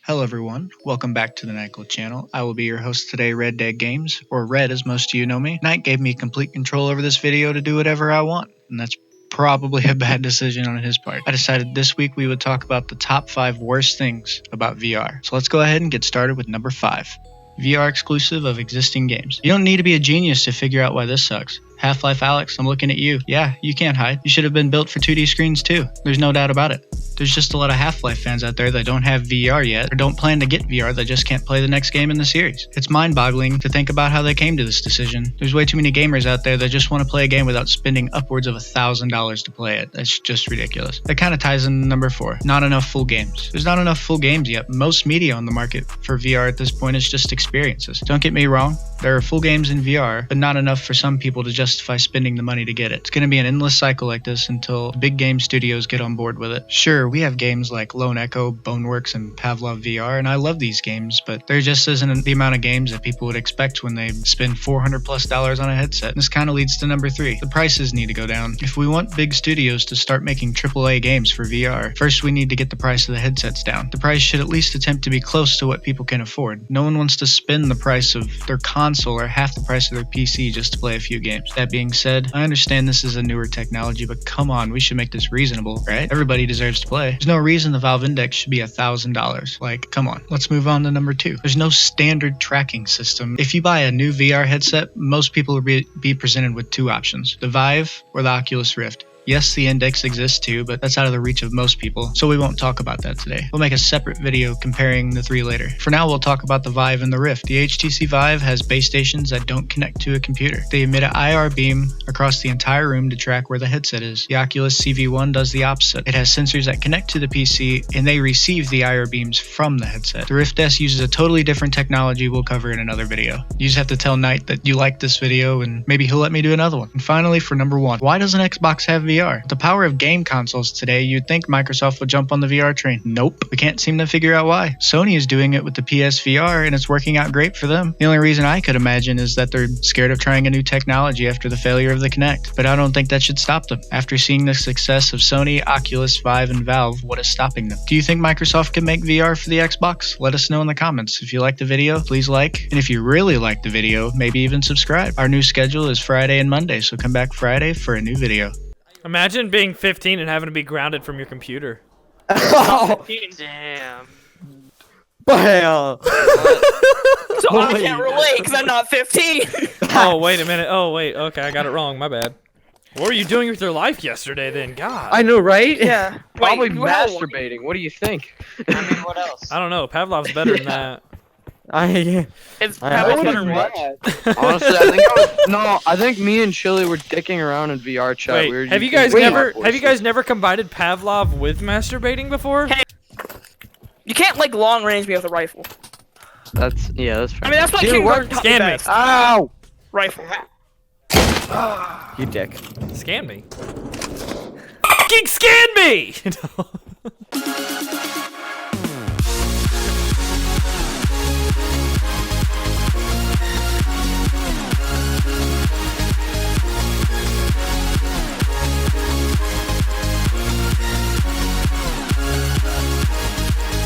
Hello everyone, welcome back to the Nightghoul channel. I will be your host today, Red Dead Games, or Red as most of you know me. Knight gave me complete control over this video to do whatever I want, and that's probably a bad decision on his part. I decided this week we would talk about the top 5 worst things about VR. So let's go ahead and get started with number 5. VR exclusive of existing games. You don't need to be a genius to figure out why this sucks. Half-Life Alex, I'm looking at you. Yeah, you can't hide. You should have been built for 2D screens too. There's no doubt about it. There's just a lot of Half-Life fans out there that don't have VR yet, or don't plan to get VR that just can't play the next game in the series. It's mind-boggling to think about how they came to this decision. There's way too many gamers out there that just want to play a game without spending upwards of $1,000 to play it. That's just ridiculous. That kind of ties into number 4. Not enough full games. There's not enough full games yet. Most media on the market for VR at this point is just experiences. Don't get me wrong, there are full games in VR, but not enough for some people to justify spending the money to get it. It's going to be an endless cycle like this until big game studios get on board with it. Sure, we have games like Lone Echo, Boneworks, and Pavlov VR, and I love these games, but there just isn't the amount of games that people would expect when they spend $400+ on a headset. This kind of leads to number 3. The prices need to go down. If we want big studios to start making AAA games for VR, first we need to get the price of the headsets down. The price should at least attempt to be close to what people can afford. No one wants to spend the price of their console or half the price of their PC just to play a few games. That being said, I understand this is a newer technology, but come on, we should make this reasonable, right? Everybody deserves to play. There's no reason the Valve Index should be $1,000. Like, come on. Let's move on to number 2. There's no standard tracking system. If you buy a new VR headset, most people will be presented with 2 options: the Vive or the Oculus Rift. Yes, the Index exists too, but that's out of the reach of most people, so we won't talk about that today. We'll make a separate video comparing the 3 later. For now, we'll talk about the Vive and the Rift. The HTC Vive has base stations that don't connect to a computer. They emit an IR beam across the entire room to track where the headset is. The Oculus CV1 does the opposite. It has sensors that connect to the PC, and they receive the IR beams from the headset. The Rift S uses a totally different technology we'll cover in another video. You just have to tell Knight that you like this video, and maybe he'll let me do another one. And finally, for number 1, why doesn't Xbox have VR? With the power of game consoles today, you'd think Microsoft would jump on the VR train. Nope. We can't seem to figure out why. Sony is doing it with the PSVR, and it's working out great for them. The only reason I could imagine is that they're scared of trying a new technology after the failure of the Kinect. But I don't think that should stop them. After seeing the success of Sony, Oculus, Vive, and Valve, what is stopping them? Do you think Microsoft can make VR for the Xbox? Let us know in the comments. If you like the video, please like. And if you really like the video, maybe even subscribe. Our new schedule is Friday and Monday, so come back Friday for a new video. Imagine being 15 and having to be grounded from your computer. Oh, Damn. Bam. So I can't relate because I'm not 15. Oh, wait a minute. Oh, wait. Okay, I got it wrong. My bad. What were you doing with your life yesterday then? God. I know, right? Yeah. Probably Wait, you had one. masturbating. What do you think? I mean, what else? I don't know. Pavlov's better than that. It's I probably wouldn't better than what? Honestly, I think me and Chili were dicking around in VR chat. Wait, we were have you using guys VR never combined Pavlov with masturbating before? Hey. You can't like long range me with a rifle. That's fair. I mean, that's what Dude, King what? Gordon taught me Scan me. best. Ow! Rifle. You dick. Scan me. Fucking scan me!